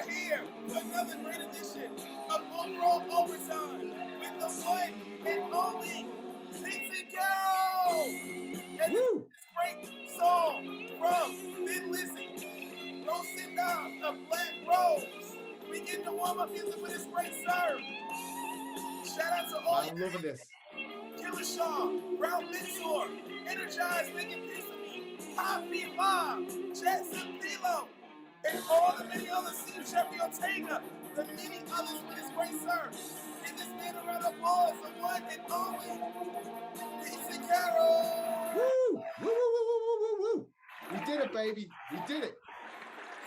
are here for another great edition of Overall Overtime with the one and only Peter Carroll. And this great song from Thin Lizzy, Roasted Down a Black Rose. We get the warm-up music with this great serve. Shout out to all I'm loving this. Killer Shaw, Brown Mentor, Energized Making Peace with Me, Poppy Mom, Jackson Philo, and all the many others, see Jeffrey Ortega, the many others with his great serve. Give this man a round of applause, the one and only Peter Carroll. Woo! Woo, woo, woo, woo, woo, woo, woo. We did it, baby. We did it.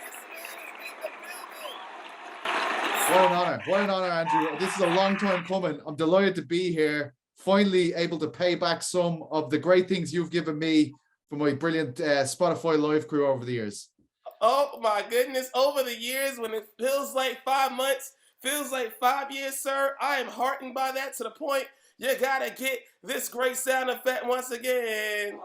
This man is in the building. What an honor. What an honor, Andrew. This is a long time coming. I'm delighted to be here. Finally able to pay back some of the great things you've given me for my brilliant Spotify live crew over the years. Oh my goodness, over the years when it feels like 5 months, feels like 5 years, sir, I am heartened by that to the point you gotta get this great sound effect once again.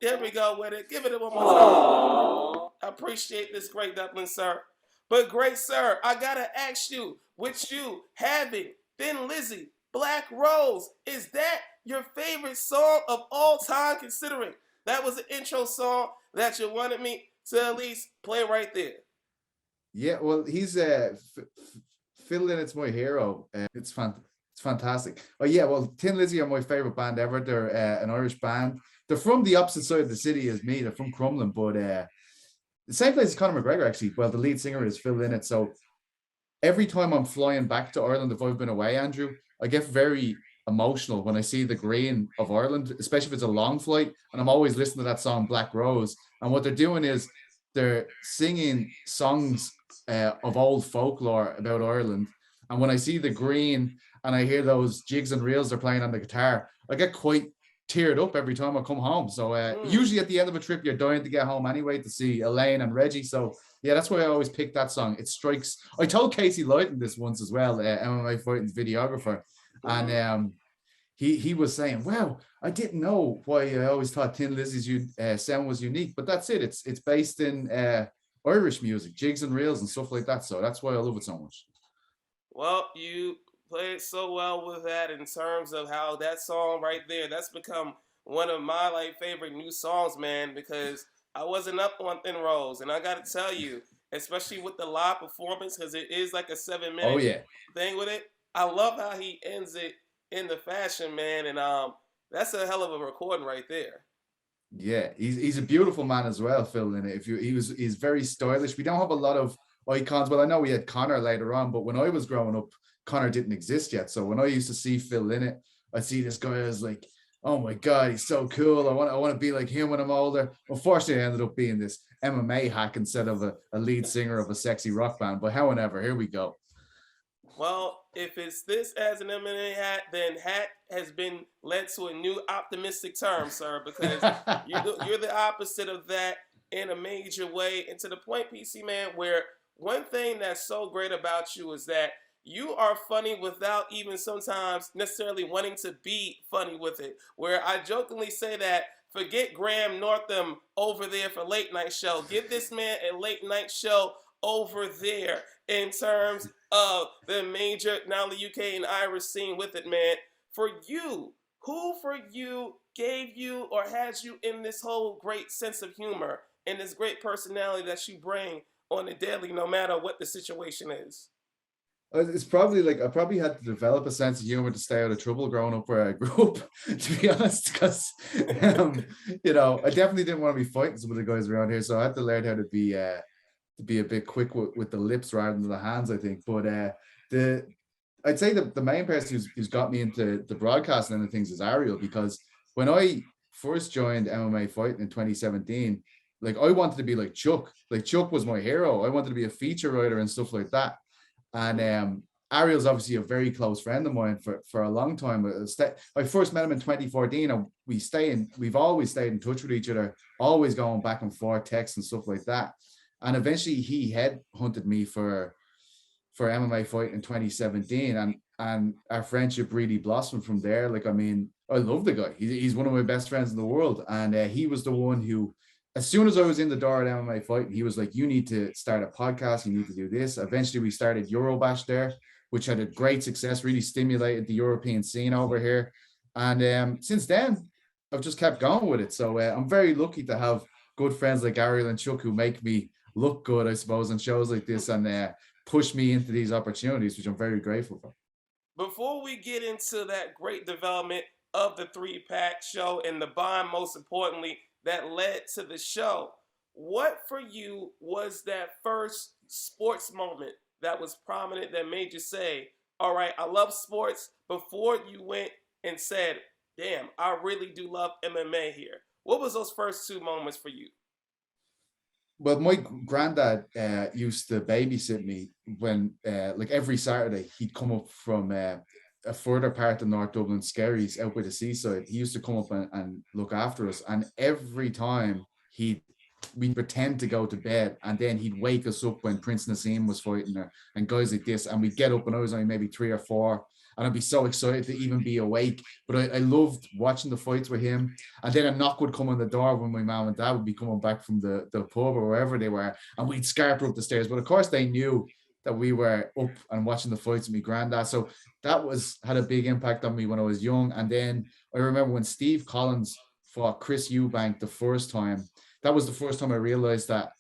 There we go with it. Give it one more time. I appreciate this great Dublin, sir. But great sir, I gotta ask you, with you having Thin Lizzy, Black Rose, is that your favorite song of all time, considering that was the intro song that you wanted me to at least play right there? Yeah, well, he's Phil Lynnett's my hero. It's fantastic. Oh yeah, well, Thin Lizzy are my favorite band ever. They're an Irish band. They're from the opposite side of the city as me. They're from Crumlin, but the same place as Conor McGregor, actually. Well, the lead singer is Phil Lynott. So every time I'm flying back to Ireland, if I've been away, Andrew, I get very emotional when I see the green of Ireland, especially if it's a long flight. And I'm always listening to that song, Black Rose. And what they're doing is they're singing songs of old folklore about Ireland. And when I see the green and I hear those jigs and reels they're playing on the guitar, I get quite teared up every time I come home. So usually at the end of a trip, you're dying to get home anyway to see Elaine and Reggie. So yeah, that's why I always pick that song. It strikes. I told Casey Lighton this once as well, MMA Fighting's videographer, and he was saying, "Wow, I didn't know why I always thought Thin Lizzy's sound was unique, but that's it. It's based in Irish music, jigs and reels and stuff like that. So that's why I love it so much." Well, you played so well with that in terms of how that song right there, that's become one of my favorite new songs, man, because I wasn't up on Thin Rose, and I got to tell you, especially with the live performance, because it is like a 7-minute thing with it. I love how he ends it in the fashion, man, and that's a hell of a recording right there. Yeah, he's a beautiful man as well, Phil Lynott. He's very stylish. We don't have a lot of icons. Well, I know we had Conor later on, but when I was growing up, Conor didn't exist yet. So when I used to see Phil Lynott, I'd see this guy, I was like, oh my God, he's so cool. I want to be like him when I'm older. Unfortunately, I ended up being this MMA hack instead of a lead singer of a sexy rock band. But however, here we go. Well, if it's this as an MMA hat, then hat has been led to a new optimistic term, sir, because you're the opposite of that in a major way. And to the point, PC, man, where one thing that's so great about you is that you are funny without even sometimes necessarily wanting to be funny with it. Where I jokingly say that, forget Graham Northam over there for late night show. Give this man a late night show over there in terms of the major, not only UK and Irish scene with it, man. For you, who for you gave you or has you in this whole great sense of humor and this great personality that you bring on the daily, no matter what the situation is? It's probably I probably had to develop a sense of humor to stay out of trouble growing up where I grew up, to be honest, because, I definitely didn't want to be fighting some of the guys around here. So I had to learn how to be a bit quick with the lips rather than the hands, I think. But I'd say the main person who's got me into the broadcasting and things is Ariel, because when I first joined MMA fighting in 2017, I wanted to be like Chuck. Like Chuck was my hero. I wanted to be a feature writer and stuff like that. And Ariel's obviously a very close friend of mine for a long time. I first met him in 2014, and we've always stayed in touch with each other, always going back and forth, texts and stuff like that. And eventually he headhunted me for MMA fight in 2017, and our friendship really blossomed from there. I love the guy. He's one of my best friends in the world, and he was the one who as soon as I was in the door at MMA fighting, he was like, you need to start a podcast. You need to do this. Eventually we started Eurobash there, which had a great success, really stimulated the European scene over here. And since then, I've just kept going with it. So I'm very lucky to have good friends like Ariel and Chuck who make me look good, I suppose, on shows like this and push me into these opportunities, which I'm very grateful for. Before we get into that great development of the three-pack show and the bond, most importantly, that led to the show, what for you was that first sports moment that was prominent that made you say, all right, I love sports, before you went and said, damn, I really do love MMA here? What was those first two moments for you? Well, my granddad used to babysit me when, like every Saturday, he'd come up from a further part of North Dublin, Skerries, out by the seaside. He used to come up and look after us, and every time we'd pretend to go to bed, and then he'd wake us up when Prince Nassim was fighting her and guys like this, and we'd get up, and I was only maybe 3 or 4, and I'd be so excited to even be awake. But I loved watching the fights with him. And then a knock would come on the door when my mom and dad would be coming back from the pub or wherever they were, and we'd scarper up the stairs. But of course, they knew that we were up and watching the fights with my granddad. So that had a big impact on me when I was young. And then I remember when Steve Collins fought Chris Eubank the first time. That was the first time I realized that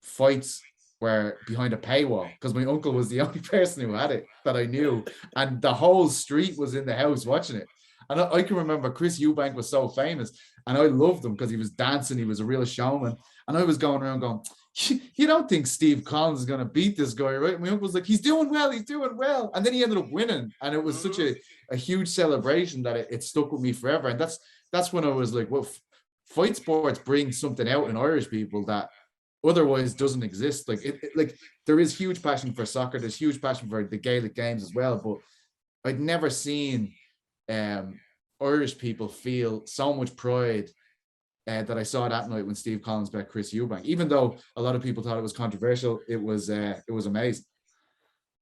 fights were behind a paywall, because my uncle was the only person who had it that I knew, and the whole street was in the house watching it. And I can remember Chris Eubank was so famous, and I loved him because he was dancing, he was a real showman, and I was going around going, you don't think Steve Collins is going to beat this guy, right? And my uncle was like, he's doing well, and then he ended up winning, and it was such a huge celebration that it stuck with me forever. And that's when I was like, well, fight sports bring something out in Irish people that otherwise doesn't exist. Like there is huge passion for soccer, there's huge passion for the Gaelic games as well, but I'd never seen Irish people feel so much pride that I saw that night when Steve Collins bet Chris Eubank. Even though a lot of people thought it was controversial, it was amazing.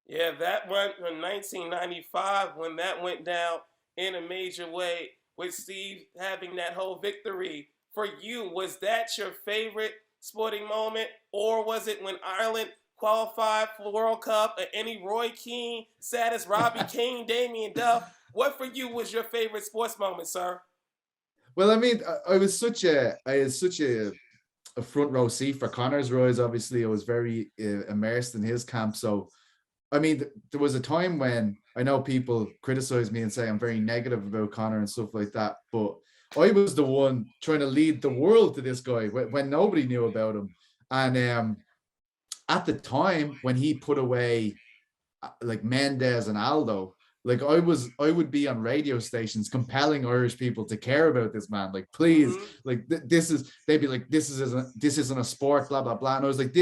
Yeah, that went in 1995 when that went down in a major way with Steve having that whole victory. For you, was that your favorite sporting moment, or was it when Ireland qualified for the World Cup and any Roy Keane, Saddest, Robbie King, Damien Duff? What for you was your favorite sports moment, sir? Well, I mean, I had such a front row seat for Conor's rise. Obviously, I was very immersed in his camp. So, I mean, there was a time when I know people criticize me and say I'm very negative about Conor and stuff like that, but I was the one trying to lead the world to this guy when nobody knew about him. And at the time when he put away like Mendes and Aldo, like I would be on radio stations compelling Irish people to care about this man. Like, please, like they'd be like, this isn't a sport, blah, blah, blah. And I was like,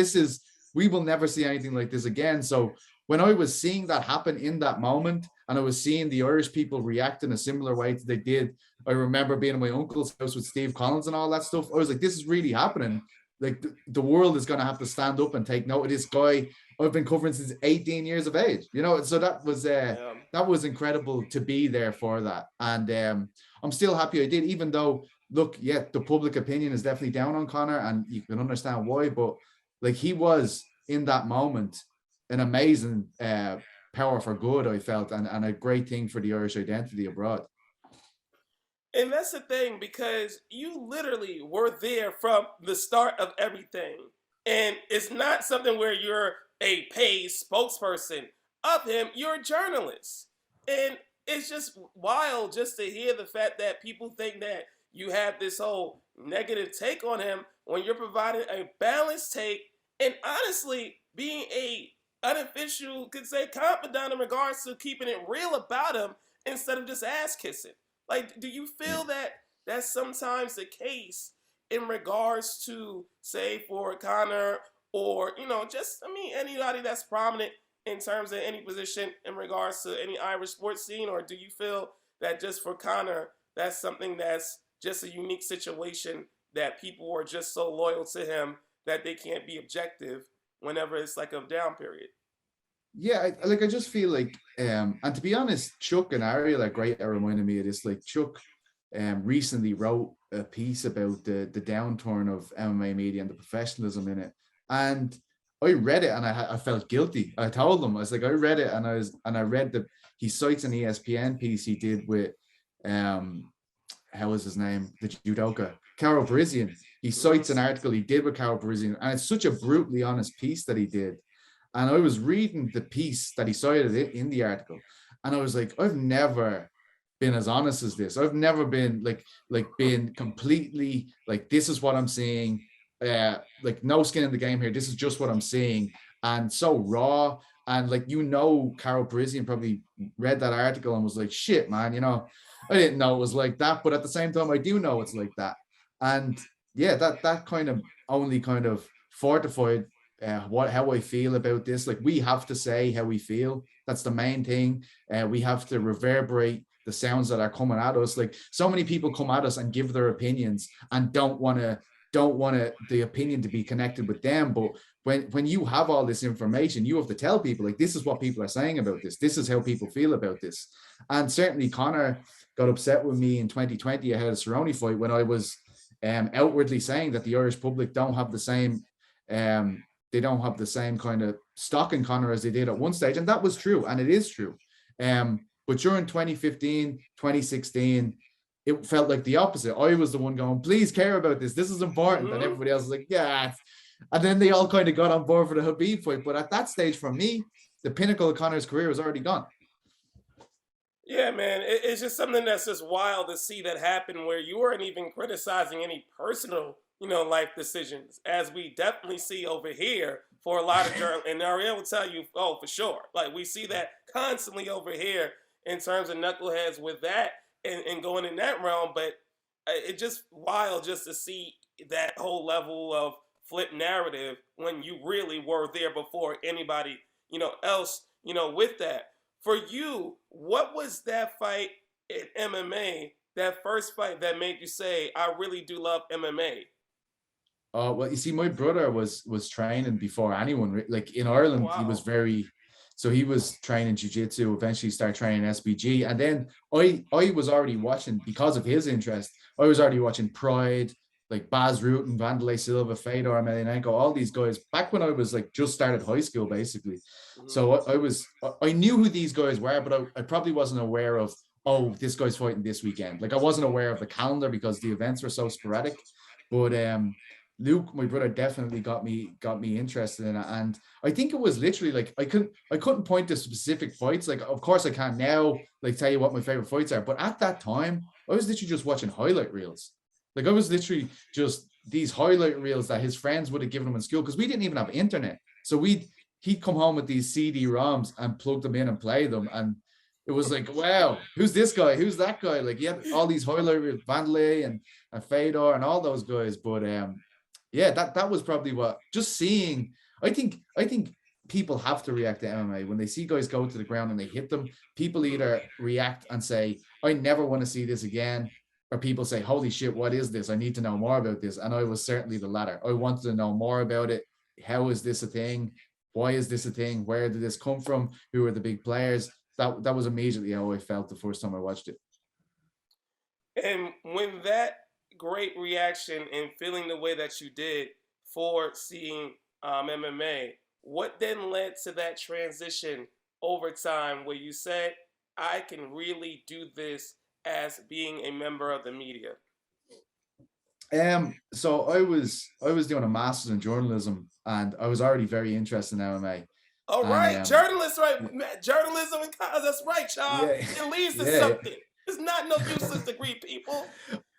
we will never see anything like this again. So when I was seeing that happen in that moment, and I was seeing the Irish people react in a similar way to they did, I remember being in my uncle's house with Steve Collins and all that stuff. I was like, this is really happening. Like the world is going to have to stand up and take note of this guy I've been covering since 18 years of age, so that was incredible to be there for that. And I'm still happy I did, even though, look, yeah, the public opinion is definitely down on Conor, and you can understand why, but like he was in that moment an amazing power for good, I felt, and a great thing for the Irish identity abroad. And that's the thing, because you literally were there from the start of everything. And it's not something where you're a paid spokesperson of him, you're a journalist. And it's just wild just to hear the fact that people think that you have this whole negative take on him when you're providing a balanced take, and honestly being a unofficial, could say, confidant in regards to keeping it real about him instead of just ass kissing. Like, do you feel that that's sometimes the case in regards to, say, for Conor, or, anybody that's prominent in terms of any position in regards to any Irish sports scene? Or do you feel that just for Conor, that's something that's just a unique situation, that people are just so loyal to him that they can't be objective whenever it's like a down period? Yeah, I just feel like, and to be honest, Chuck and Ariel are great at reminding me of this. Like Chuck recently wrote a piece about the downturn of MMA media and the professionalism in it. And I read it and I felt guilty. I told him, I was like, I read it and I read he cites an ESPN piece he did with how was his name? The judoka, Carol Parisian. He cites an article he did with Carol Parisian, and it's such a brutally honest piece that he did. And I was reading the piece that he cited in the article, and I was like, I've never been as honest as this. I've never been been completely like, this is what I'm seeing, like no skin in the game here. This is just what I'm seeing, and so raw. And like, Carol Parisian probably read that article and was like, shit, man, I didn't know it was like that, but at the same time, I do know it's like that. And yeah, that kind of only kind of fortified how I feel about this. Like, we have to say how we feel. That's the main thing. We have to reverberate the sounds that are coming at us. Like, so many people come at us and give their opinions and don't want the opinion to be connected with them. But when you have all this information, you have to tell people, like, this is what people are saying about this. This is how people feel about this. And certainly Conor got upset with me in 2020 ahead of the Cerrone fight when I was outwardly saying that the Irish public don't have the same kind of stock in Conor as they did at one stage. And that was true. And it is true. But during 2015, 2016, it felt like the opposite. I was the one going, please care about this. This is important. And everybody else was like, yeah. And then they all kind of got on board for the Khabib fight. But at that stage, for me, the pinnacle of Conor's career was already gone. Yeah, man, it's just something that's just wild to see that happen, where you weren't even criticizing any personal, life decisions, as we definitely see over here for a lot of journalists. And Ariel will tell you, oh, for sure. Like, we see that constantly over here in terms of knuckleheads with that and going in that realm. But it's just wild just to see that whole level of flip narrative when you really were there before anybody, else, with that. For you, what was that fight in MMA, that first fight that made you say, I really do love MMA? Well, you see, my brother was training before anyone. Like, in Ireland, Wow. he was training jiu-jitsu, eventually started training SBG. And then I was already watching, because of his interest, I was already watching Pride, like Baz Rutten, Wanderlei Silva, Fedor Emelianenko, all these guys, back when I was like just started high school, basically. Mm-hmm. So I knew who these guys were, but I probably wasn't aware of, oh, this guy's fighting this weekend. Like, I wasn't aware of the calendar because the events were so sporadic. But Luke, my brother, definitely got me interested in it. And I think it was literally like, I couldn't point to specific fights. Like, of course I can now, like, tell you what my favorite fights are. But at that time, I was literally just watching highlight reels. Like, I was literally just these highlight reels that his friends would have given him in school, because we didn't even have internet. So he'd come home with these CD-ROMs and plug them in and play them. And it was like, wow, who's this guy? Who's that guy? Like, he had all these highlight reels, Wanderlei and Fedor and all those guys. But yeah, that was probably what, just seeing, I think people have to react to MMA. When they see guys go to the ground and they hit them, people either react and say, I never want to see this again, or people say, holy shit, what is this? I need to know more about this. And I was certainly the latter. I wanted to know more about it. How is this a thing? Why is this a thing? Where did this come from? Who are the big players? That was immediately how I felt the first time I watched it. And when that great reaction and feeling the way that you did for seeing MMA, what then led to that transition over time where you said, I can really do this as being a member of the media? So I was doing a master's in journalism, and I was already very interested in MMA. All right, journalist, right? Journalism and college, that's right, y'all. Yeah, it leads to something. It's not no useless degree, people.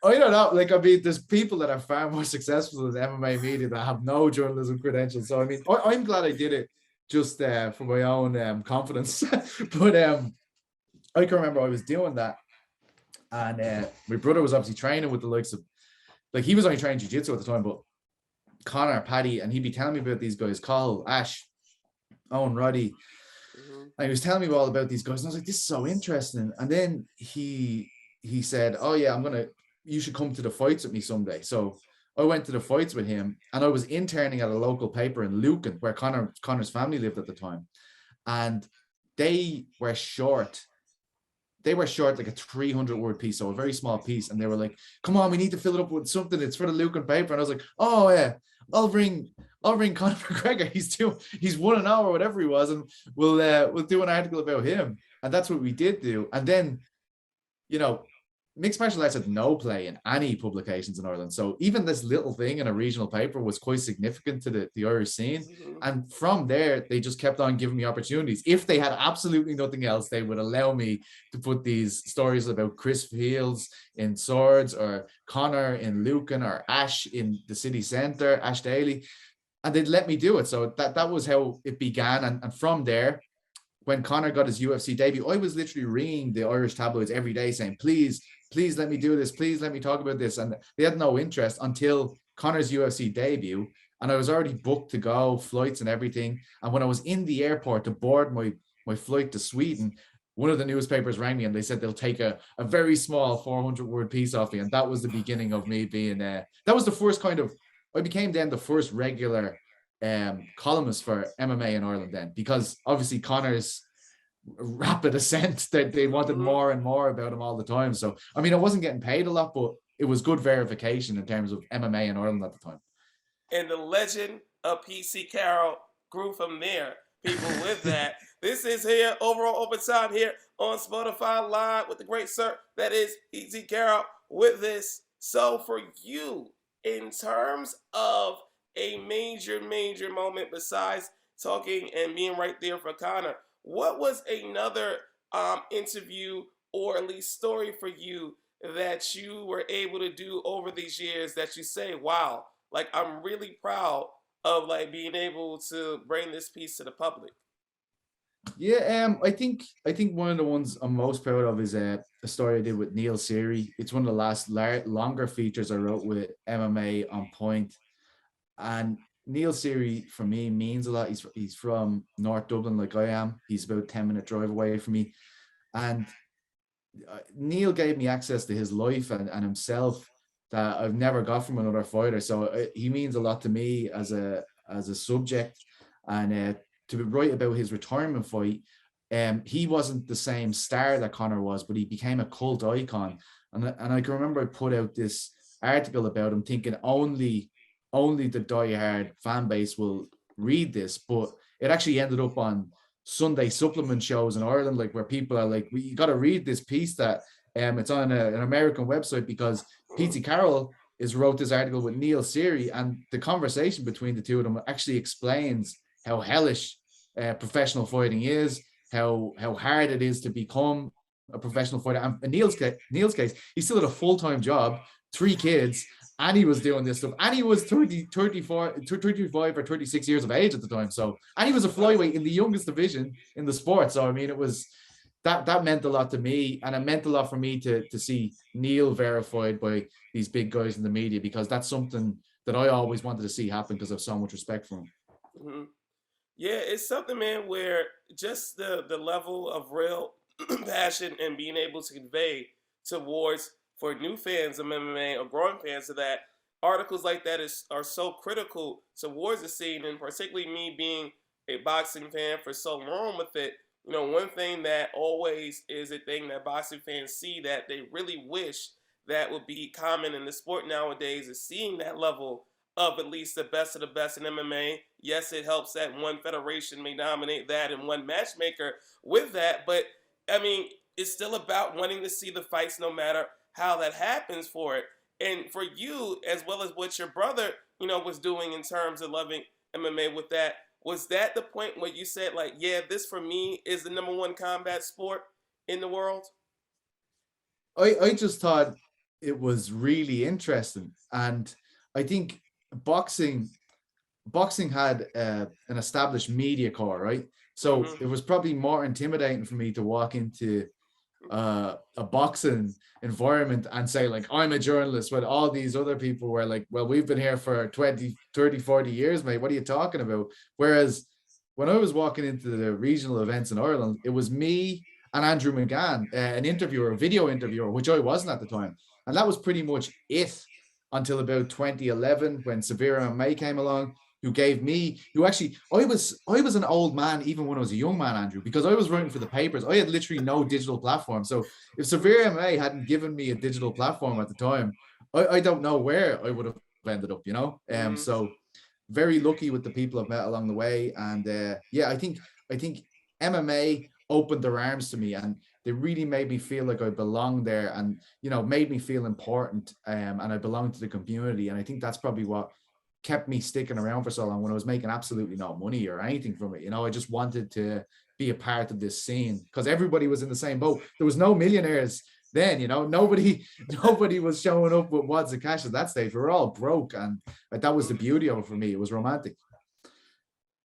I don't know. Like, I mean, there's people that are far more successful in MMA media that have no journalism credentials. So, I mean, I'm glad I did it just for my own confidence. But I can remember I was doing that, and my brother was obviously training with the likes of, like, he was only training jiu-jitsu at the time, but Conor, Paddy, and he'd be telling me about these guys, Cole, Ash, Owen, Roddy. And he was telling me all about these guys, and I was like, this is so interesting. And then he said, oh yeah, you should come to the fights with me someday. So I went to the fights with him, and I was interning at a local paper in Lucan, where Conor's family lived at the time. And they were short they were short like a 300-word piece, so a very small piece, and they were like, "Come on, we need to fill it up with something. It's for the Lucan paper." And I was like, "Oh yeah, I'll ring Conor McGregor. He's 1-0 or whatever he was, and we'll do an article about him." And that's what we did do. And then, you know, mixed martial arts had no play in any publications in Ireland. So even this little thing in a regional paper was quite significant to the Irish scene. Mm-hmm. And from there, they just kept on giving me opportunities. If they had absolutely nothing else, they would allow me to put these stories about Chris Fields in Swords, or Connor in Lucan, or Ash in the city centre, Ash Daly. And they'd let me do it. So that was how it began. And from there, when Connor got his UFC debut, I was literally ringing the Irish tabloids every day saying, please let me do this. Please let me talk about this. And they had no interest until Connor's UFC debut. And I was already booked to go, flights and everything. And when I was in the airport to board my flight to Sweden, one of the newspapers rang me and they said they'll take a very small 400-word piece off me. And that was the beginning of me being, that was the first I became then the first regular columnist for MMA in Ireland then, because obviously Connor's rapid ascent, that they wanted more and more about him all the time. So I mean, I wasn't getting paid a lot, but it was good verification in terms of MMA in Ireland at the time. And the legend of Peter Carroll grew from there. People with that. This is here overall overtime here on Spotify Live with the great sir that is Peter Carroll with this. So for you, in terms of a major moment besides talking and being right there for Connor, what was another interview or at least story for you that you were able to do over these years that you say, wow, like I'm really proud of like being able to bring this piece to the public? Yeah, I think one of the ones I'm most proud of is a story I did with Neil Seary. It's one of the last longer features I wrote with MMA on Point. And Neil Seary for me means a lot. He's from North Dublin like I am. He's about 10-minute drive away from me. And Neil gave me access to his life and himself that I've never got from another fighter. So he means a lot to me as a subject. And to write about his retirement fight, he wasn't the same star that Conor was, but he became a cult icon. And I can remember I put out this article about him thinking only the diehard fan base will read this, but it actually ended up on Sunday supplement shows in Ireland, like where people are like, you got to read this piece that it's on an American website, because Peter Carroll wrote this article with Neil Seary, and the conversation between the two of them actually explains how hellish professional fighting is, how hard it is to become a professional fighter. And in Neil's case, he still had a full-time job, 3 kids, and he was doing this stuff. And he was 35 or 36 years of age at the time. So, and he was a flyweight in the youngest division in the sport. So, I mean, it was that meant a lot to me. And it meant a lot for me to see Neil verified by these big guys in the media, because that's something that I always wanted to see happen because I have so much respect for him. Mm-hmm. Yeah, it's something, man, where just the level of real passion and being able to convey towards, for new fans of MMA or growing fans of that, articles like that are so critical towards the scene, and particularly me being a boxing fan for so long with it. You know, one thing that always is a thing that boxing fans see that they really wish that would be common in the sport nowadays is seeing that level of at least the best of the best in MMA. Yes, it helps that one federation may dominate that and one matchmaker with that, but I mean, it's still about wanting to see the fights no matter how that happens for it. And for you, as well as what your brother, you know, was doing in terms of loving MMA with that, was that the point where you said, like, yeah, this for me is the #1 combat sport in the world? I just thought it was really interesting. And I think boxing had an established media core, right? So it was probably more intimidating for me to walk into a boxing environment and say, like, I'm a journalist, when all these other people were like, well, we've been here for 20, 30, 40 years, mate. What are you talking about? Whereas when I was walking into the regional events in Ireland, it was me and Andrew McGann, a video interviewer, which I wasn't at the time. And that was pretty much it until about 2011 when Severe MMA came along, I was an old man even when I was a young man, Andrew, because I was writing for the papers. I had literally no digital platform. So if Severe MMA hadn't given me a digital platform at the time, I don't know where I would have ended up, So very lucky with the people I've met along the way. And I think MMA opened their arms to me, and they really made me feel like I belonged there, and made me feel important, and I belonged to the community. And I think that's probably what kept me sticking around for so long when I was making absolutely no money or anything from it. I just wanted to be a part of this scene because everybody was in the same boat. There was no millionaires then, nobody was showing up with wads of cash at that stage. We were all broke, and that was the beauty of it for me. It was romantic.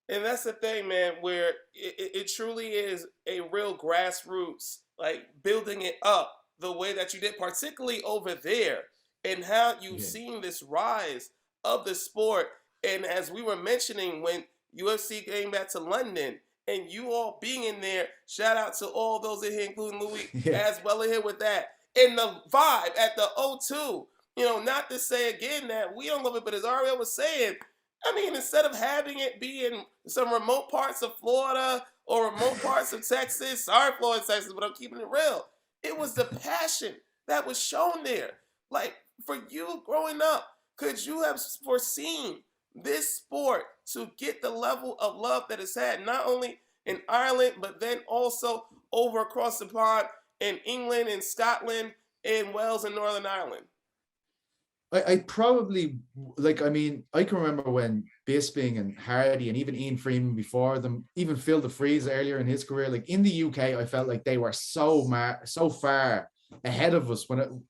And that's the thing, man, where it truly is a real grassroots, like building it up the way that you did, particularly over there, and how you've seen this rise of the sport. And as we were mentioning, when UFC came back to London and you all being in there, shout out to all those in here, including Louis, as well in here with that. And the vibe at the O2, not to say again that we don't love it, but as Ariel was saying, I mean, instead of having it be in some remote parts of Florida or remote parts of Texas, sorry, Florida, Texas, but I'm keeping it real. It was the passion that was shown there. Like, for you growing up, could you have foreseen this sport to get the level of love that it's had, not only in Ireland, but then also over across the pond in England and Scotland and Wales and Northern Ireland? I probably I can remember when Bisping and Hardy and even Ian Freeman before them, even Phil DeFries earlier in his career, like in the UK, I felt like they were so far ahead of us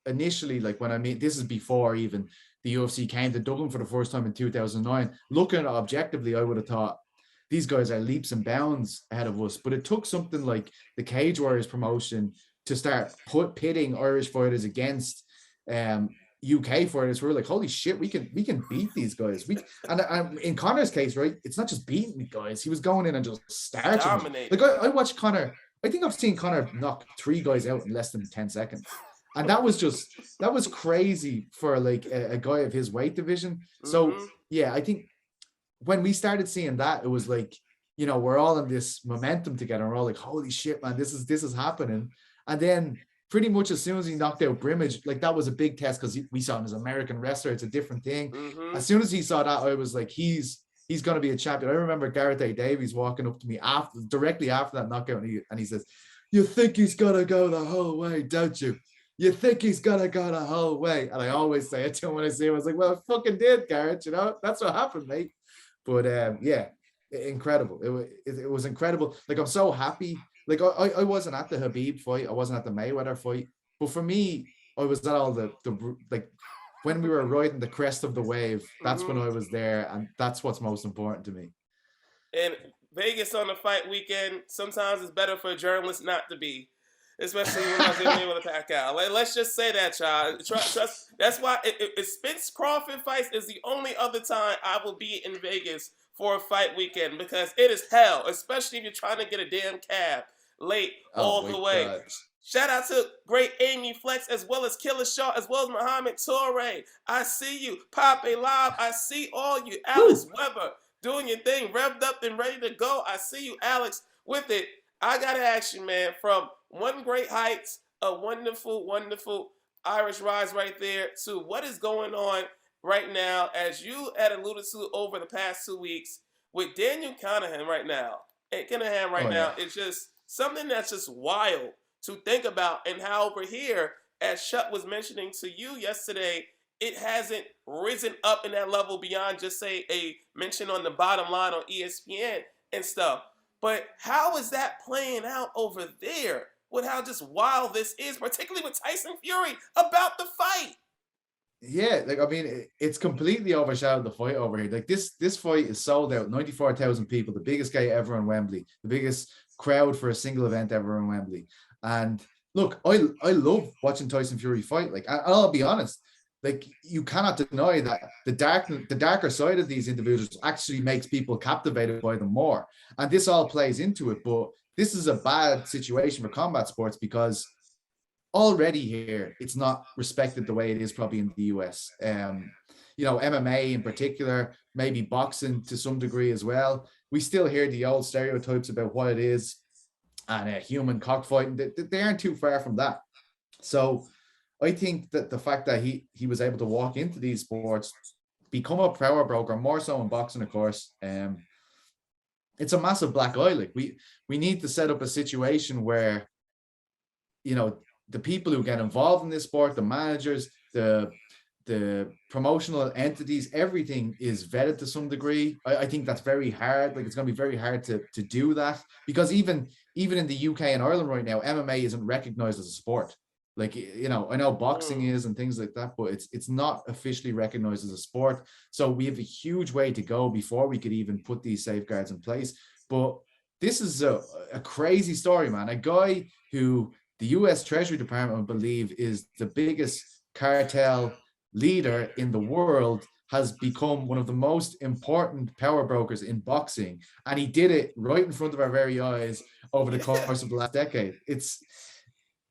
initially, this is before even the UFC came to Dublin for the first time in 2009. Looking at it objectively, I would have thought these guys are leaps and bounds ahead of us. But it took something like the Cage Warriors promotion to start pitting Irish fighters against UK fighters. We're like, holy shit, we can beat these guys. And in Conor's case, right, it's not just beating the guys. He was going in and just starting. Like I watched Conor. I think I've seen Conor knock 3 guys out in less than 10 seconds. And that was crazy for like a guy of his weight division. So yeah, I think when we started seeing that, it was like, we're all in this momentum together. We're all like, holy shit, man, this is happening. And then pretty much as soon as he knocked out Brimage, like that was a big test because we saw him as an American wrestler. It's a different thing. As soon as he saw that, I was like, he's going to be a champion. I remember Gareth A. Davies walking up to me directly after that knockout, and he says, "You think he's going to go the whole way, don't you? You think he's going to go the whole way?" And I always say it to him when I see him. I was like, well, I fucking did, Gareth. That's what happened, mate. But incredible. It was incredible. Like, I'm so happy. Like, I wasn't at the Khabib fight. I wasn't at the Mayweather fight. But for me, I was at all the like, when we were riding the crest of the wave, that's when I was there. And that's what's most important to me. And Vegas on the fight weekend, sometimes it's better for a journalist not to be. Especially when I was able to pack out. Like, let's just say that, child. Trust. That's why if Spence Crawford fights is the only other time I will be in Vegas for a fight weekend, because it is hell, especially if you're trying to get a damn cab late all the way. God. Shout out to great Amy Flex, as well as Killer Shaw, as well as Muhammad Torre. I see you. Pape Live, I see all you. Alex Weber doing your thing, revved up and ready to go. I see you, Alex, with it. I got to ask you, man, from One Great Heights, a wonderful, wonderful Irish rise right there, to what is going on right now, as you had alluded to over the past 2 weeks, with Daniel Kinahan right now. And Kinahan right now is just something that's just wild to think about, and how over here, as Shut was mentioning to you yesterday, it hasn't risen up in that level beyond just, say, a mention on the bottom line on ESPN and stuff. But how is that playing out over there with how just wild this is, particularly with Tyson Fury about the fight? Yeah, like, I mean, it's completely overshadowed the fight over here. Like, this fight is sold out, 94,000 people, the biggest gate ever in Wembley, the biggest crowd for a single event ever in Wembley. And look, I love watching Tyson Fury fight. Like, I'll be honest, like, you cannot deny that the darker side of these individuals actually makes people captivated by them more. And this all plays into it. But this is a bad situation for combat sports, because already here it's not respected the way it is probably in the US. MMA in particular, maybe boxing to some degree as well. We still hear the old stereotypes about what it is and human cockfighting. They aren't too far from that. So I think that the fact that he was able to walk into these sports, become a power broker, more so in boxing, of course. It's a massive black eye. Like we need to set up a situation where, the people who get involved in this sport, the managers, the promotional entities, everything is vetted to some degree. I think that's very hard. Like, it's going to be very hard to do that, because even in the UK and Ireland right now, MMA isn't recognized as a sport. Like, I know boxing is and things like that, but it's not officially recognized as a sport. So we have a huge way to go before we could even put these safeguards in place. But this is a crazy story, man. A guy who the US Treasury Department, I believe, is the biggest cartel leader in the world, has become one of the most important power brokers in boxing. And he did it right in front of our very eyes over the course of the last decade.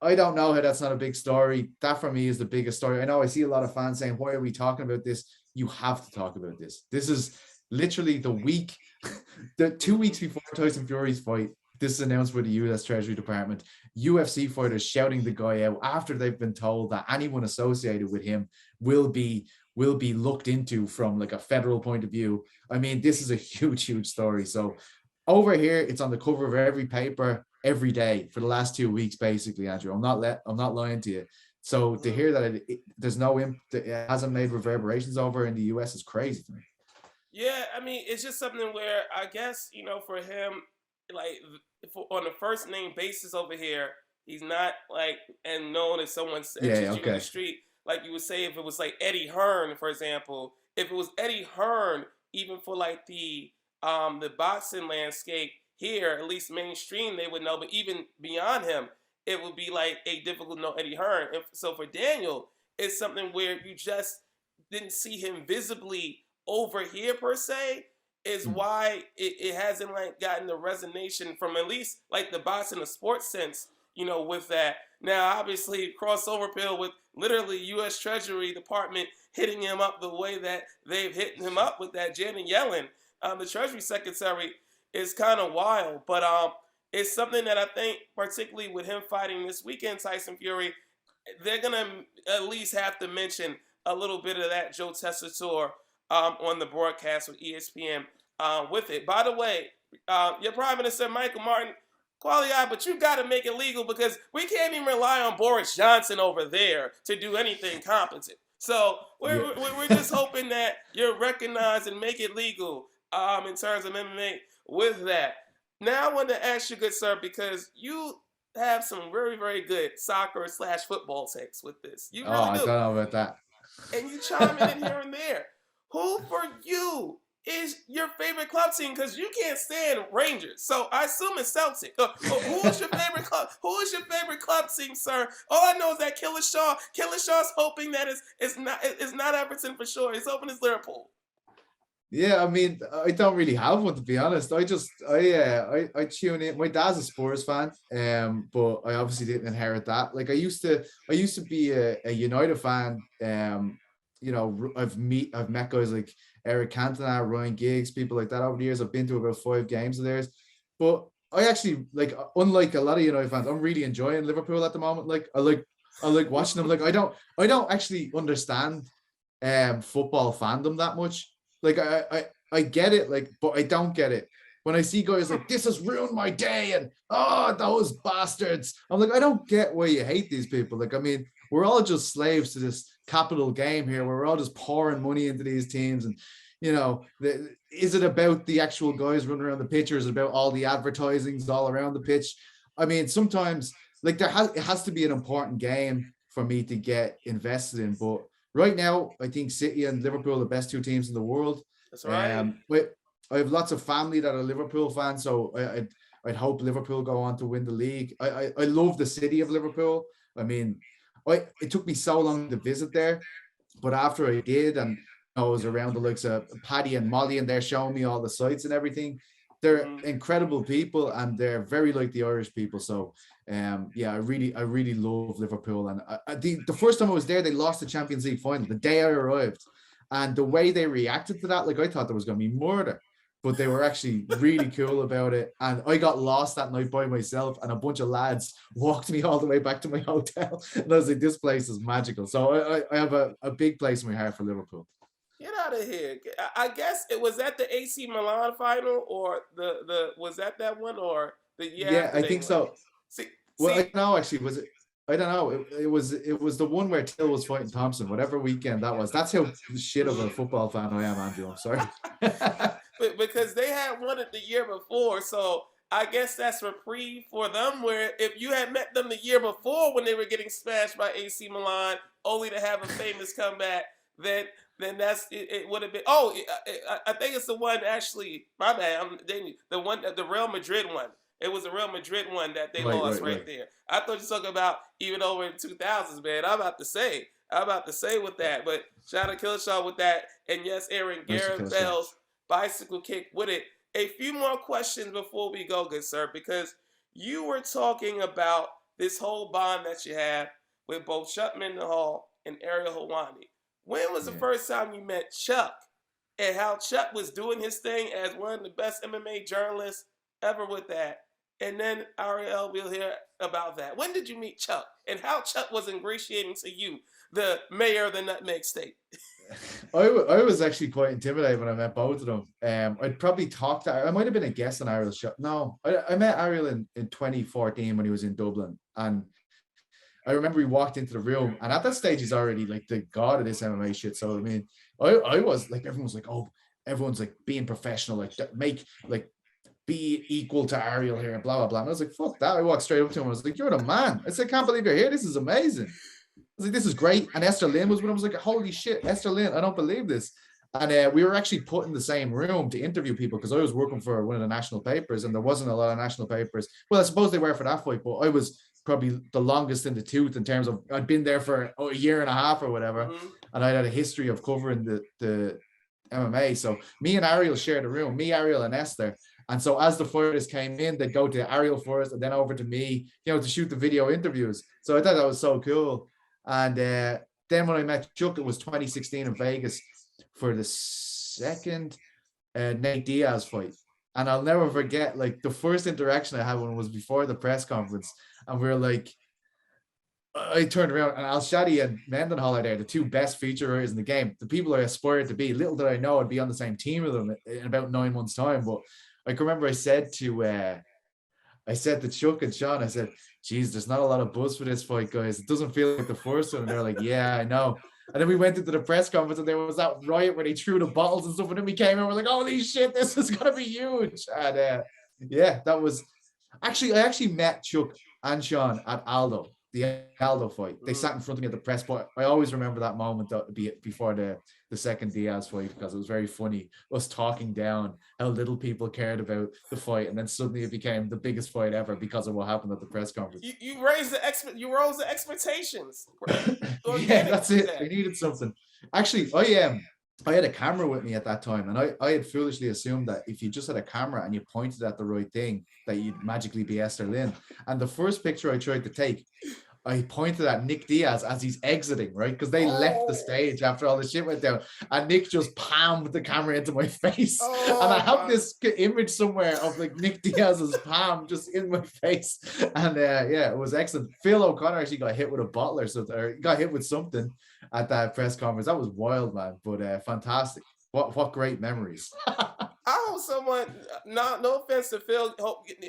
I don't know how that's not a big story. That for me is the biggest story. I know I see a lot of fans saying, why are we talking about this? You have to talk about this. This is literally the 2 weeks before Tyson Fury's fight. This is announced by the US Treasury Department. UFC fighters shouting the guy out after they've been told that anyone associated with him will be looked into from like a federal point of view. I mean, this is a huge story. So over here, it's on the cover of every paper every day for the last 2 weeks, basically, Andrew. I'm not lying to you. So to hear that it hasn't made reverberations over in the US is crazy to me. Yeah, I mean, it's just something where I guess, for him, like, on the first name basis over here, he's not like and known as someone you in the street. Like you would say, if it was like Eddie Hearn, for example, if it was Eddie Hearn, even for like the boxing landscape here, at least mainstream, they would know. But even beyond him, it would be like a difficult to know Eddie Hearn. So for Daniel, it's something where you just didn't see him visibly over here per se, is why it hasn't like gotten the resonance from at least like the boxing, the sports sense, with that. Now, obviously, crossover pill with literally U.S. Treasury Department hitting him up the way that they've hit him up with that Janet Yellen, the Treasury Secretary, is kind of wild. But it's something that I think, particularly with him fighting this weekend, Tyson Fury, they're going to at least have to mention a little bit of that Joe Tessitore on the broadcast with ESPN with it. By the way, your Prime Minister, Michael Martin, quality eye, but you got to make it legal, because we can't even rely on Boris Johnson over there to do anything competent. So we're just hoping that you're recognized and make it legal in terms of MMA with that. Now I want to ask you, good sir, because you have some very, very good soccer/football takes with this. You really do. I don't know about that. And you chime in here and there. Who for you is your favorite club team? Because you can't stand Rangers, so I assume it's Celtic. Who is your favorite club? Who is your favorite club team, sir? All I know is that Killer Shaw's hoping that it's not Everton for sure. He's hoping it's Liverpool. Yeah, I mean, I don't really have one, to be honest. I tune in. My dad's a Spurs fan, but I obviously didn't inherit that. Like, I used to be a United fan. I've met guys like Eric Cantona, Ryan Giggs, people like that over the years. I've been to about 5 games of theirs, but I actually, like, unlike a lot of United fans, I'm really enjoying Liverpool at the moment. Like, I like watching them. Like, I don't actually understand football fandom that much. Like, I get it, like, but I don't get it when I see guys like, this has ruined my day, and those bastards. I'm like, I don't get why you hate these people. Like, I mean, we're all just slaves to this capital game here, where we're all just pouring money into these teams. And is it about the actual guys running around the pitch, or is it about all the advertisings all around the pitch? I mean, sometimes, like, it has to be an important game for me to get invested in. But right now, I think City and Liverpool are the best 2 teams in the world. That's right. But I have lots of family that are Liverpool fans, so I'd hope Liverpool go on to win the league. I love the city of Liverpool. I mean, it took me so long to visit there, but after I did, and I was around the likes of Paddy and Molly, and they're showing me all the sites and everything. They're incredible people, and they're very like the Irish people. So, I really love Liverpool. And the first time I was there, they lost the Champions League final the day I arrived, And the way they reacted to that, like I thought there was going to be murder, but they were actually really cool about it. And I got lost that night by myself, and a bunch of lads walked me all the way back to my hotel. And I was like, this place is magical. So I have a big place in my heart for Liverpool. Get out of here. I guess it was at the AC Milan final, or the was that one, or the year Yeah, after I they think won? so. See, Well, I see, don't know actually. Was it? I don't know. It was the one where Till was fighting Thompson, whatever weekend that was. That's how shit of a football fan I am, Andrew. I'm sorry. because they had won it the year before, so I guess that's reprieve for them. Where if you had met them the year before when they were getting smashed by AC Milan, only to have a famous comeback, then that's it would have been. Oh, I think it's the one actually. My bad. The one, the Real Madrid one. It was the Real Madrid one that they Right, lost right, right right. there. I thought you were talking about even over in 2000s, man. I'm about to say with that, but shout out to Killshot with that. And yes, Aaron, Nice to Gareth kill shot. Bell's bicycle kick with it. A few more questions before we go, good sir, because you were talking about this whole bond that you have with both Chuck Mindenhall and Ariel Helwani. When was the Yeah. first time you met Chuck, and how Chuck was doing his thing as one of the best MMA journalists ever with that? And then Ariel, we'll hear about that. When did you meet Chuck, and how Chuck was ingratiating to you, the mayor of the Nutmeg State? I was actually quite intimidated when I met both of them. I'd probably talked to, I might have been a guest on Ariel's show. No, I met Ariel in 2014 when he was in Dublin. And I remember we walked into the room, and at that stage, he's already like the god of this MMA shit. So, I mean, I was like, everyone's like, oh, everyone's like being professional, like be equal to Ariel here, and blah, blah, blah. And I was like, fuck that. I walked straight up to him. I was like, you're the man. I said, I can't believe you're here. This is amazing. I was like, this is great. And Esther Lynn was with him. I was like, holy shit, Esther Lynn, I don't believe this. And we were actually put in the same room to interview people because I was working for one of the national papers, and there wasn't a lot of national papers. Well, I suppose they were for that fight, but I was probably the longest in the tooth in terms of I'd been there for a year and a half or whatever. Mm-hmm. And I had a history of covering the MMA. So me and Ariel shared a room, me, Ariel, and Esther. And so as the fighters came in, they'd go to Ariel first and then over to me, to shoot the video interviews. So I thought that was so cool. And then when I met Chuck, it was 2016 in Vegas for the second Nate Diaz fight. And I'll never forget, like, the first interaction I had when it was before the press conference. And we were like, I turned around, and Al Shadi and Mindenhall are there, the two best feature writers in the game, the people I aspired to be. Little did I know I'd be on the same team with them in about 9 months' time. But I can remember I said to Chuck and Sean, I said, geez, there's not a lot of buzz for this fight, guys. It doesn't feel like the first one. And they're like, yeah, I know. And then we went into the press conference, and there was that riot where they threw the bottles and stuff. And then we came in, we're like, holy shit, this is going to be huge. And yeah, that was I actually met Chuck and Sean at Aldo, the Aldo fight. They sat in front of me at the press, but I always remember that moment before the second Diaz fight, because it was very funny, us talking down how little people cared about the fight, and then suddenly it became the biggest fight ever because of what happened at the press conference. You rose the expectations. Yeah, that's it. I needed something. Actually, I had a camera with me at that time, and I had foolishly assumed that if you just had a camera and you pointed at the right thing, that you'd magically be Esther Lynn. And the first picture I tried to take, I pointed at Nick Diaz as he's exiting, right? Because they left the stage after all the shit went down. And Nick just palmed the camera into my face. And I have this image somewhere of like Nick Diaz's palm just in my face. And yeah, it was excellent. Phil O'Connor actually got hit with a bottle or something, or got hit with something at that press conference. That was wild, man. But fantastic. What great memories. I hope someone, no offense to Phil,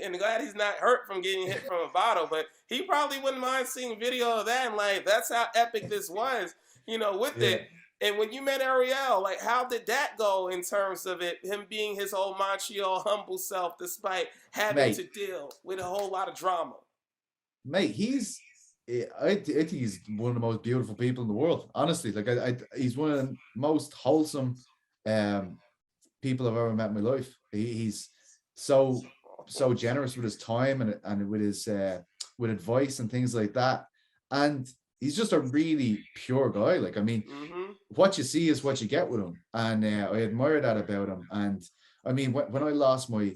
and glad he's not hurt from getting hit from a bottle, but he probably wouldn't mind seeing video of that and like, that's how epic this was, with it. And when you met Ariel, like, how did that go in terms of him being his whole Montreal humble self, despite having to deal with a whole lot of drama? Mate, I think he's one of the most beautiful people in the world. Honestly, like he's one of the most wholesome people I've ever met in my life. He's so generous with his time and with his with advice and things like that. And he's just a really pure guy. Like, I mean, what you see is what you get with him. And I admire that about him. And I mean, when I lost I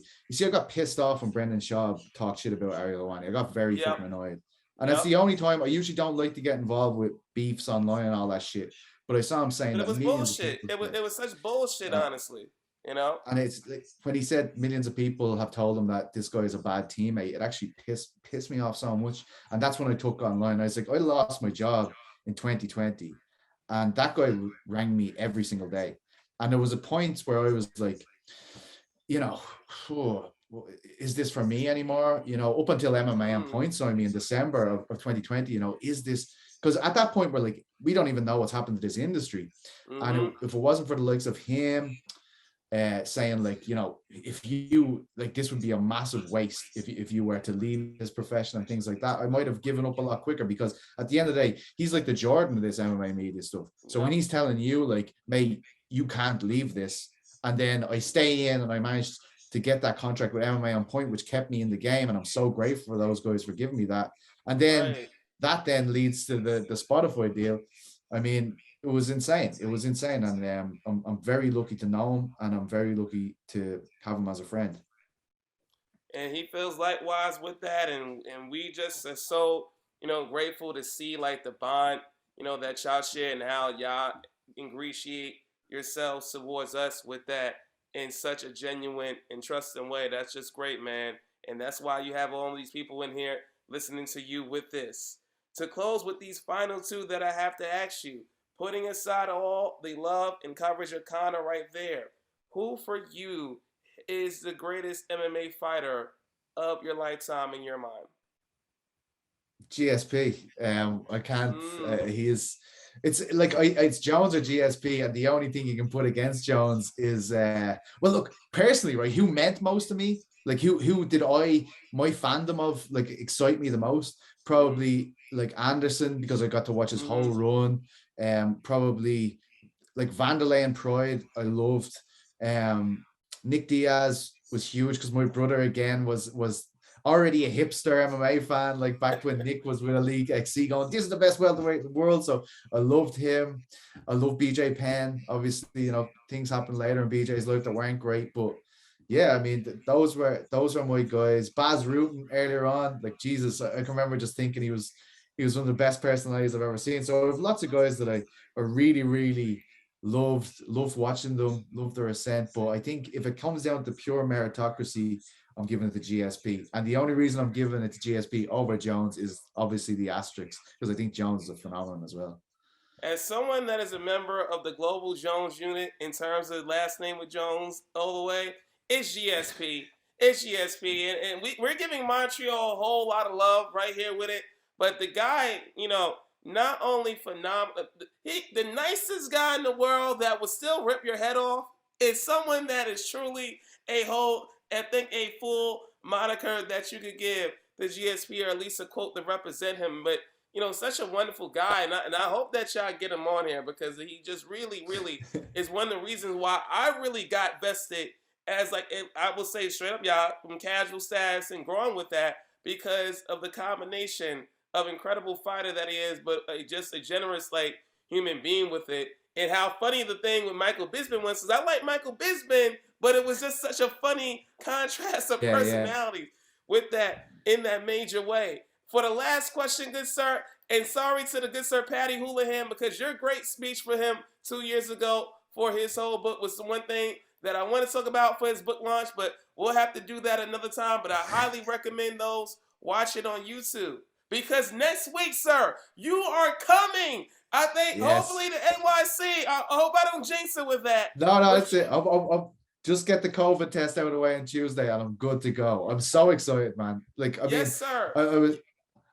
got pissed off when Brendan Schaub talked shit about Ariel Helwani. I got very fucking annoyed. And it's the only time. I usually don't like to get involved with beefs online and all that shit. but I saw him saying But it that was millions of bullshit. people. It was such bullshit, honestly. You know. And it's like, when he said millions of people have told him that this guy is a bad teammate, it actually pissed me off so much. And that's when I took online. I was like, I lost my job in 2020, and that guy rang me every single day. And there was a point where I was like, you know, oh, is this for me anymore? You know, up until MMA on Points on me in December of 2020, you know, is this, because at that point we're like, we don't even know what's happened to this industry. And if it wasn't for the likes of him saying like, you know, if you like, this would be a massive waste if you were to leave this profession and things like that, I might have given up a lot quicker, because at the end of the day, he's like the Jordan of this MMA media stuff. So when he's telling you like, mate, you can't leave this, and then I stay in and I managed to get that contract with MMA on Point, which kept me in the game, and I'm so grateful for those guys for giving me that. And then that then leads to the Spotify deal. I mean, it was insane. It was insane, and I'm very lucky to know him, and I'm very lucky to have him as a friend. And he feels likewise with that, and we just are so, you know, grateful to see like the bond, you know, that y'all share, and how y'all ingratiate yourselves towards us with that in such a genuine and trusting way. That's just great, man. And that's why you have all these people in here listening to you with this. To close with these final two that I have to ask you, putting aside all the love and coverage of Conor right there, who for you is the greatest MMA fighter of your lifetime in your mind? GSP. I can't. He is. It's like it's Jones or GSP, and the only thing you can put against Jones is well, look, personally, right? Who meant most to me? Like who did my fandom of like excite me the most? Probably like Anderson, because I got to watch his whole run. Probably like Vanderlei and Pride, I loved. Nick Diaz was huge because my brother again was already a hipster MMA fan, like back when Nick was with Elite XC going, this is the best welterweight in the world. So I loved him. I love BJ Penn. Obviously, you know, things happened later in BJ's life that weren't great, but yeah, I mean, those were my guys. Baz Rutten earlier on, like Jesus, I can remember just thinking he was one of the best personalities I've ever seen. So I have lots of guys that I really, really loved watching them, loved their ascent. But I think if it comes down to pure meritocracy, I'm giving it to GSP. And the only reason I'm giving it to GSP over Jones is obviously the asterisk, because I think Jones is a phenomenon as well. As someone that is a member of the Global Jones unit in terms of last name with Jones all the way, it's GSP. It's GSP. And we're giving Montreal a whole lot of love right here with it. But the guy, you know, not only phenomenal, the nicest guy in the world that will still rip your head off is someone that is truly a full moniker that you could give the GSP, or at least a quote to represent him. But, you know, such a wonderful guy. And I hope that y'all get him on here, because he just really, really is one of the reasons why I really got vested as, like, I will say straight up, y'all, from casual status and growing with that, because of the combination of incredible fighter that he is, but just a generous, like, human being with it. And how funny the thing with Michael Bisping was, because I like Michael Bisping, but it was just such a funny contrast of personalities with that, in that major way. For the last question, good sir, and sorry to the good sir Patty Houlihan, because your great speech for him 2 years ago for his whole book was the one thing that I want to talk about for his book launch, but we'll have to do that another time. But I highly recommend those watch it on YouTube. Because next week, sir, you are coming. I think hopefully the NYC. I hope I don't jinx it with that. No, that's it. I'll just get the COVID test out of the way on Tuesday, and I'm good to go. I'm so excited, man. Like, I mean, sir.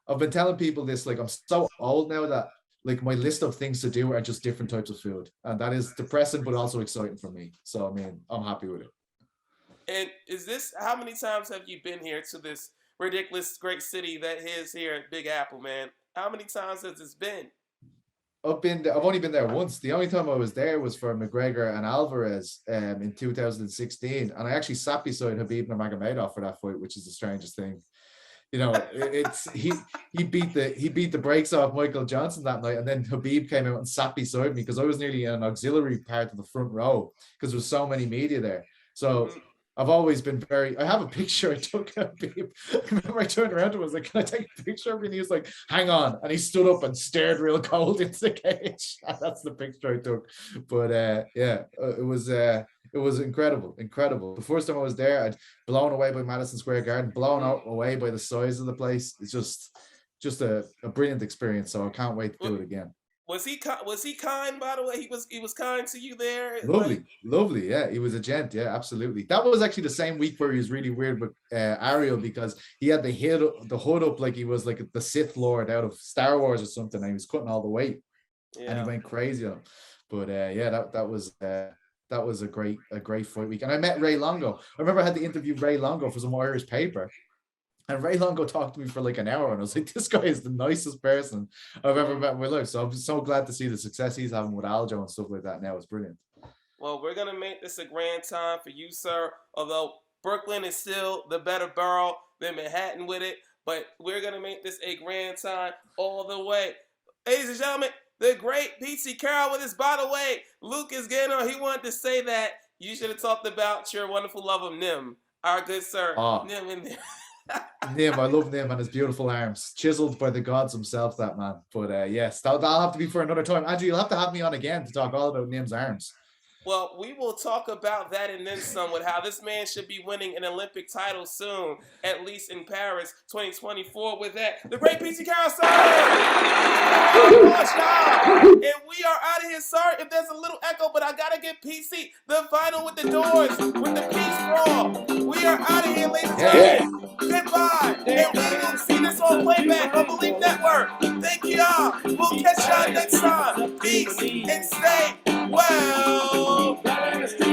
I've been telling people this. Like, I'm so old now that like my list of things to do are just different types of food, and that is depressing but also exciting for me. So I mean, I'm happy with it. And how many times have you been here to this ridiculous great city that is here at Big Apple, man? How many times has this been? I've only been there once. The only time I was there was for McGregor and Alvarez in 2016, and I actually sat beside Khabib Nurmagomedov for that fight, which is the strangest thing. You know, he beat the brakes off Michael Johnson that night, and then Khabib came out and sat beside me because I was nearly in an auxiliary part of the front row because there was so many media there. So I've always been very. I have a picture I took of him. I remember I turned around to him, I was like, "Can I take a picture of him?" And he was like, "Hang on," and he stood up and stared real cold into the cage. That's the picture I took. But yeah, it was incredible, incredible. The first time I was there, I'd blown away by Madison Square Garden, blown away by the size of the place. It's just a brilliant experience. So I can't wait to do it again. Was he kind, by the way? He was kind to you there. Lovely, Like, lovely. Yeah, he was a gent. Yeah, absolutely. That was actually the same week where he was really weird with Ariel, because he had the hood up like he was like the Sith Lord out of Star Wars or something, and he was cutting all the weight, and he went crazy on him. But yeah, that was a great fight week. And I met Ray Longo. I remember I had to interview Ray Longo for some Irish paper. And Ray Longo talked to me for like an hour, and I was like, this guy is the nicest person I've ever met in my life. So I'm so glad to see the success he's having with Aljo and stuff like that now. It's brilliant. well, we're going to make this a grand time for you, sir. Although Brooklyn is still the better borough than Manhattan with it. But we're going to make this a grand time all the way. Ladies and gentlemen, the great Peter Carroll with us. By the way, Luke is getting on. He wanted to say that you should have talked about your wonderful love of Nim. Our good sir, Nim in there. Nim, I love Nim and his beautiful arms, chiseled by the gods himself, that man. But yes, that'll have to be for another time. Andrew, you'll have to have me on again to talk all about Nim's arms. Well, we will talk about that and then some, with how this man should be winning an Olympic title soon, at least in Paris 2024. With that, the great Peter Carroll, sir! And we are out of here. Sorry if there's a little echo, but I gotta get PC, the final with the doors, with the peace brawl. We are out of here, ladies and gentlemen. Goodbye. And we will see this on playback on Believe Network. Thank y'all. We'll catch y'all next time. Peace and stay